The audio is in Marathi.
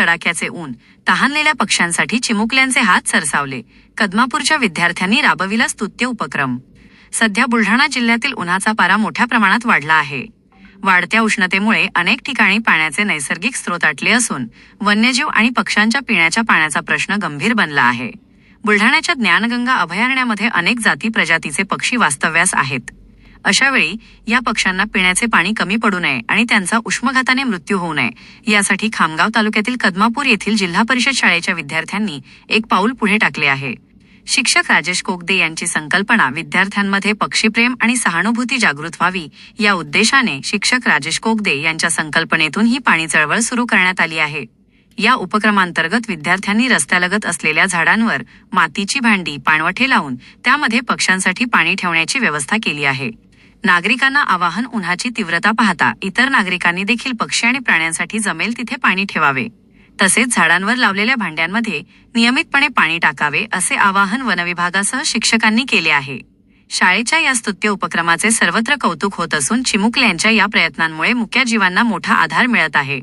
कडाक्याचे ऊन, तहानलेल्या पक्ष्यांसाठी चिमुकल्यांचे हात सरसावले. कदमापूरच्या विद्यार्थ्यांनी राबविला स्तुत्य उपक्रम. सध्या बुलढाणा जिल्ह्यातील उन्हाचा पारा मोठ्या प्रमाणात वाढला आहे. वाढत्या उष्णतेमुळे अनेक ठिकाणी पाण्याचे नैसर्गिक स्रोत आटले असून वन्यजीव आणि पक्ष्यांच्या पिण्याच्या पाण्याचा प्रश्न गंभीर बनला आहे. बुलढाण्याच्या ज्ञानगंगा अभयारण्यामध्ये अनेक जाती प्रजातीचे पक्षी वास्तव्यास आहेत. अशावेळी या पक्ष्यांना पिण्याचे पाणी कमी पडू नये आणि त्यांचा उष्माघाताने मृत्यू होऊ नये यासाठी खामगाव तालुक्यातील कदमापूर येथील जिल्हा परिषद शाळेच्या विद्यार्थ्यांनी एक पाऊल पुढे टाकले आहे. शिक्षक राजेश कोगदे यांची संकल्पना विद्यार्थ्यांमध्ये पक्षीप्रेम आणि सहानुभूती जागृत व्हावी या उद्देशाने शिक्षक राजेश कोगदे यांच्या संकल्पनेतून ही पाणी चळवळ सुरू करण्यात आली आहे. या उपक्रमांतर्गत विद्यार्थ्यांनी रस्त्यालगत असलेल्या झाडांवर मातीची भांडी पाणवठे लावून त्यामध्ये पक्ष्यांसाठी पाणी ठेवण्याची व्यवस्था केली आहे. नागरिकांना आवाहन, उन्हाची तीव्रता पाहता इतर नागरिकांनी देखील पक्षी आणि प्राण्यांसाठी जमेल तिथे पाणी ठेवावे. तसेच झाडांवर लावलेल्या भांड्यांमध्ये नियमितपणे पाणी टाकावे असे आवाहन वनविभागासह शिक्षकांनी केले आहे. शाळेच्या या स्तुत्य उपक्रमाचे सर्वत्र कौतुक होत असून चिमुकल्यांच्या या प्रयत्नांमुळे मुक्या जीवांना मोठा आधार मिळत आहे.